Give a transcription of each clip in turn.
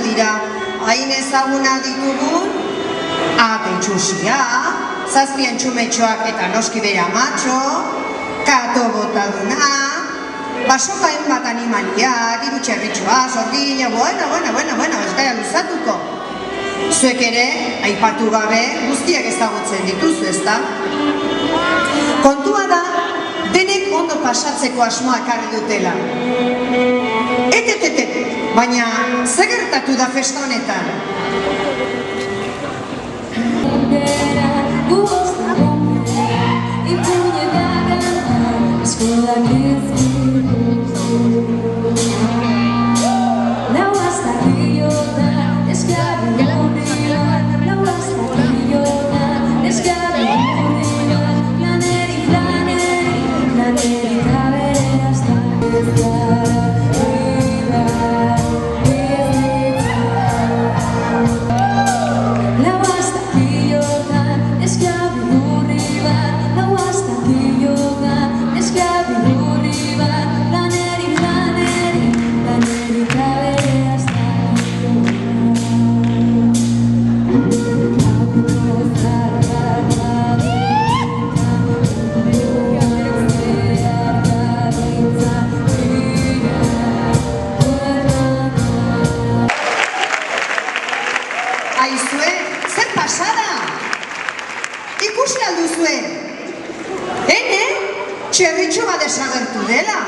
dira. Hain ezaguna ditugun, ate txusia, zazpi entxumetxoak eta noski bera matxo, kato botaduna, basokain bat animalia, diru txerritxoa, zorgina, bueno, ez gara luzatuko. Zuek ere, aipatu gabe, guztiak ezagutzen dituzu, ezta? Kontua da, denek ondo pasatzeko asmoa ekarri dutela. Baina, zer gertatu da festa honetan? Aizue, zer pasada? Ikusi alduzue? Ene, txerritxo bat desagertu dela.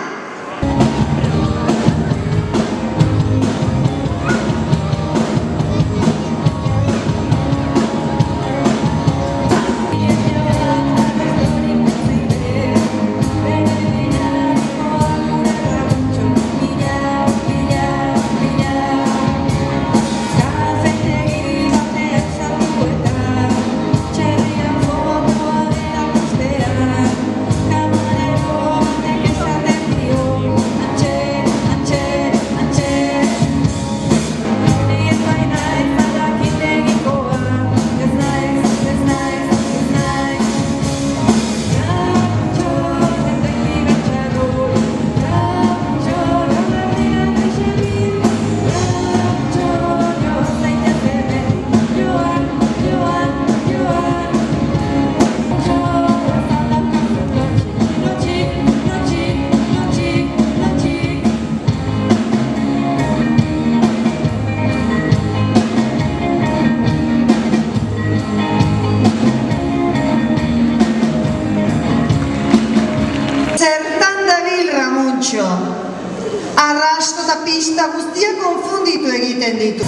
Arrasto eta pista guztiak konfunditu egiten ditu.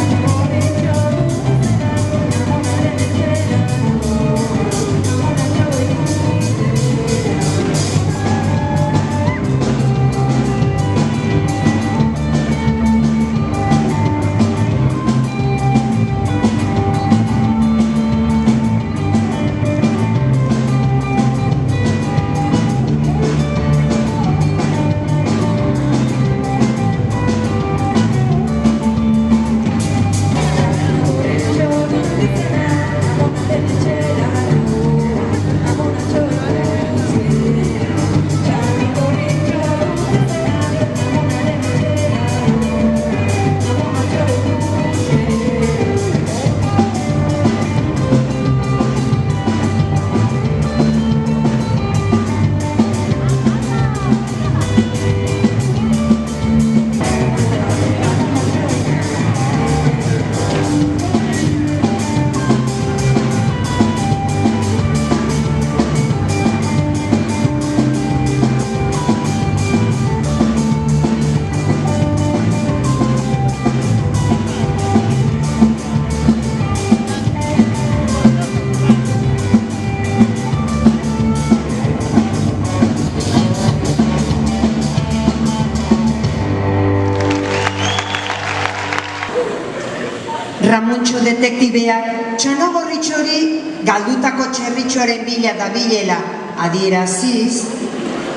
Ramuntxo detektibeak txanogorritxori galdutako txerritxoren bila da bilela adieraziz,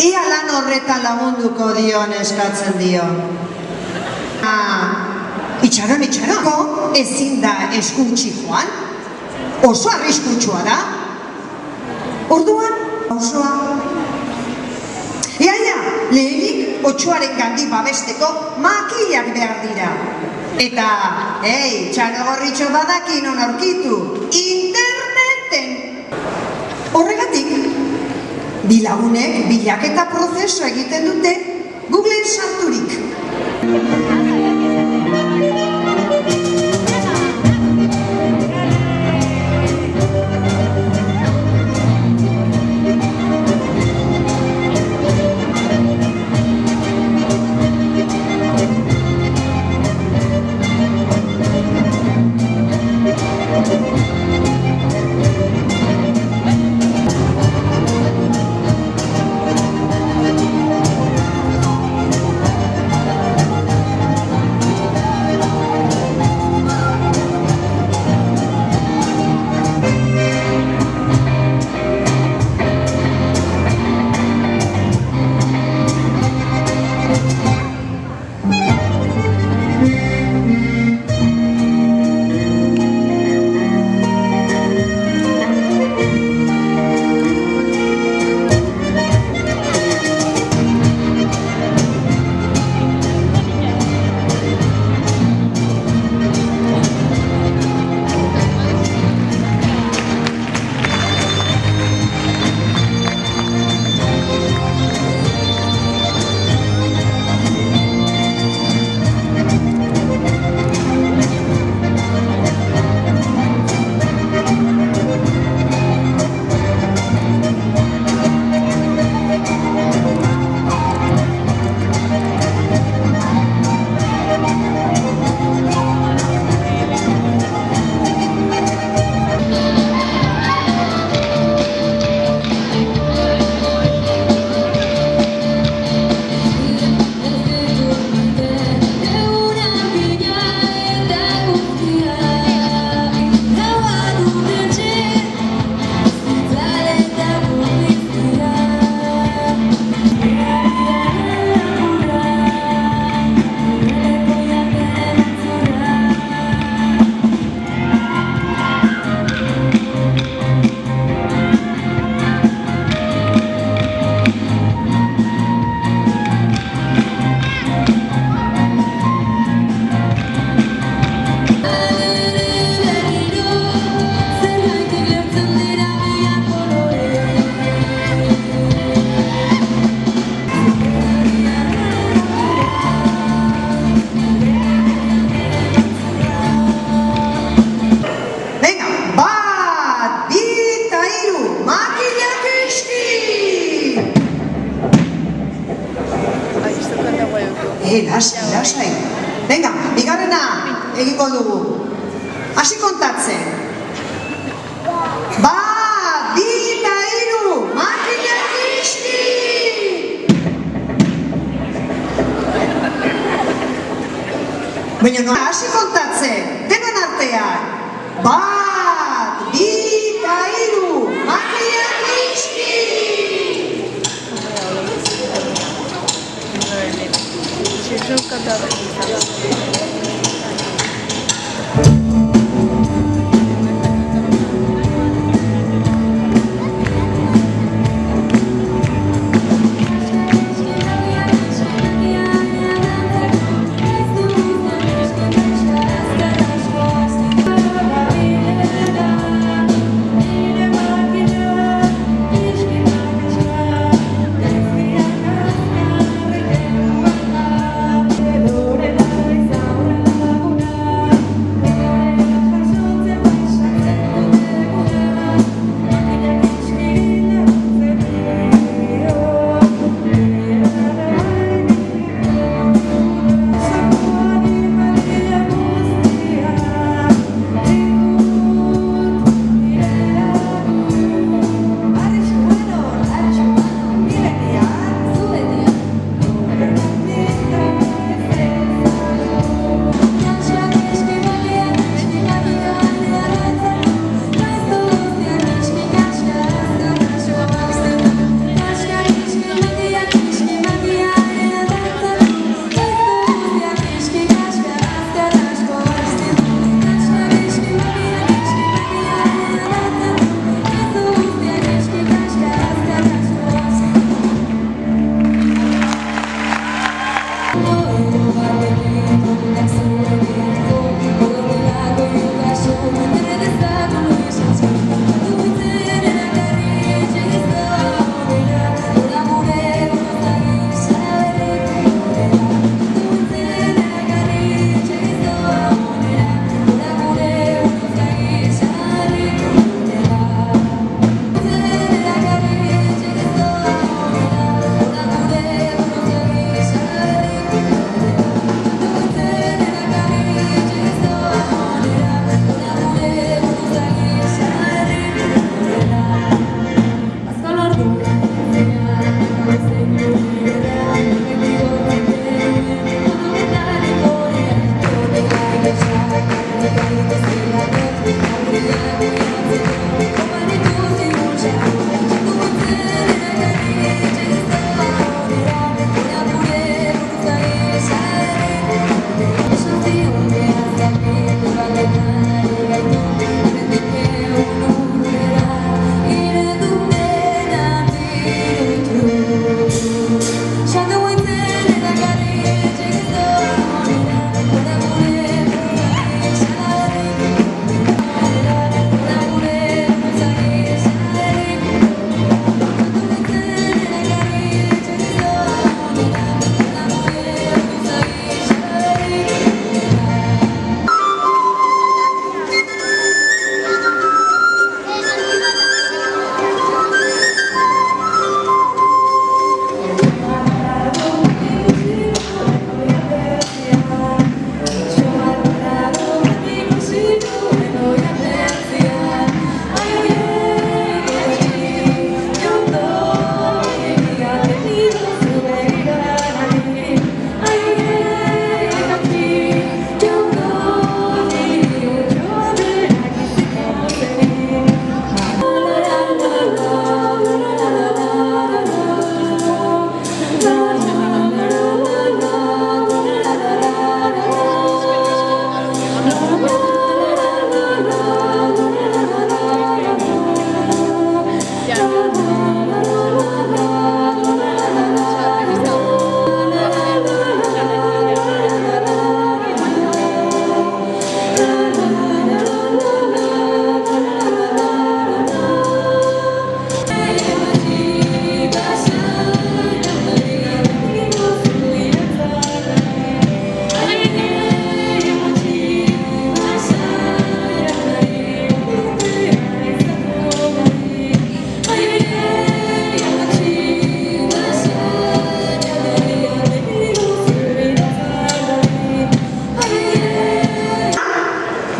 ea lan horretan lagunduko dion eskatzen dio. Itxaron, ezin da eskuntxi joan, oso arriskutsua da. Orduan, osoa. Lehenik, otxoaren gandik babesteko makilak behar dira. Eta, txanogorritxo badaki non aurkitu, interneten. Horregatik, bilagunek bilaketa prozesu egiten dute Googleen sarturik. Lasai. Venga, bigarrena egiko dugu. Hasi kontatzen. 1, 2 eta 3, makinak isti! Baina hasi kontatzen, denon artean. 1, 2 eta 3, makinak isti! Yo cantaba.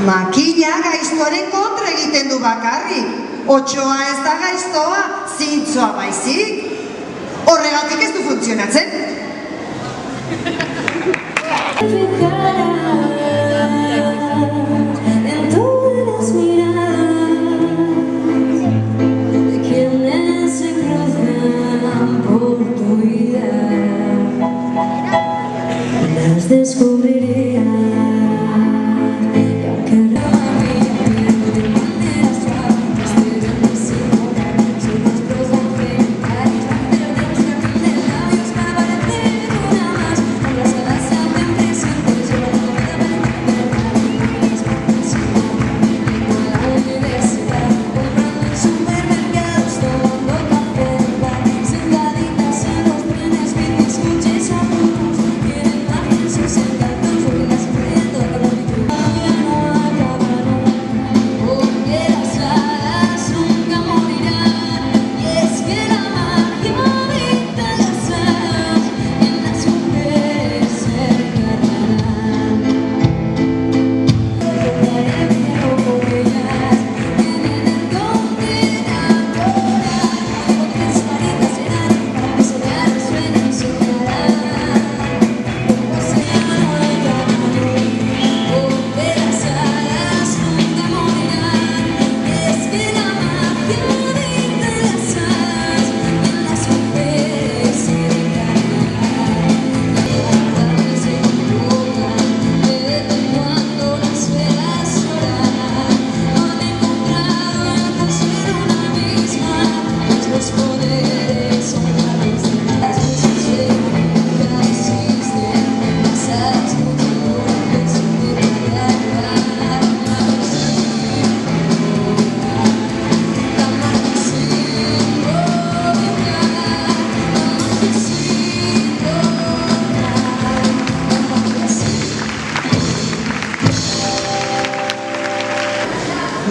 Makina gaiztoaren kontra egiten du bakarrik. Otsoa ez da gaiztoa, zintzoa baizik. Horregatik ez du funtzionatzen.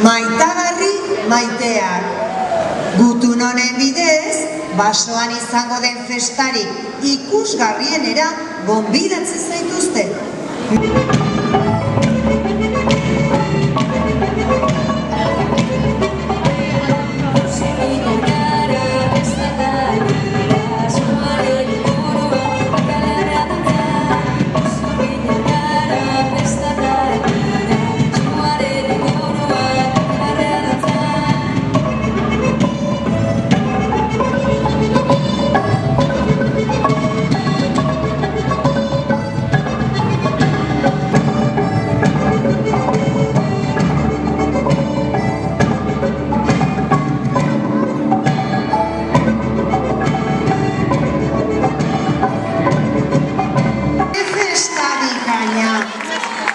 Maitagarri maiteak. Gutun honen bidez, basoan izango den festarik ikusgarrienera gonbidatzen zaituzte.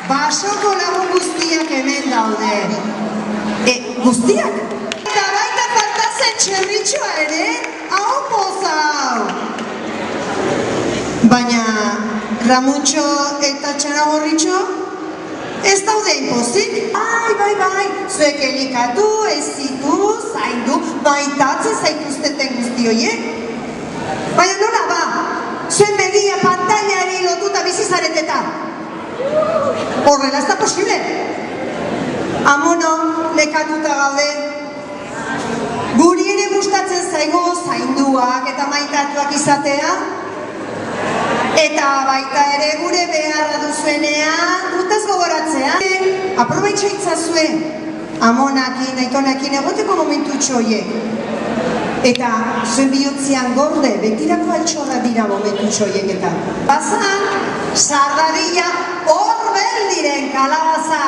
Basoko lagun guztiak hemen daude. Guztiak? Eta baita faltazen txerritxoa ere, hau pozau. Baina, Ramuntxo eta Txaragorritxo ez daude inpozik? Bai, zuek elikatu, ezitu, zaindu, maitatzen zaituzteten guzti horiek. Baina nola ba, zuen begia pantailari lotuta bizizaretetan. Horrela ez da posible. Amono, nekatuta gaude. Guri ere gustatzen zaigu zainduak eta maitatuak izatea. Eta baita ere gure beharra duzuenean dutaz gogoratzea. Aprobetxa itzazue amonakin, aitonakin egoteko momentu txoiek. Eta zuen bihotzian gorde, betirako altxorra dira momentu txoiek eta. Bazan, sardadilla horbel diren kalabaza.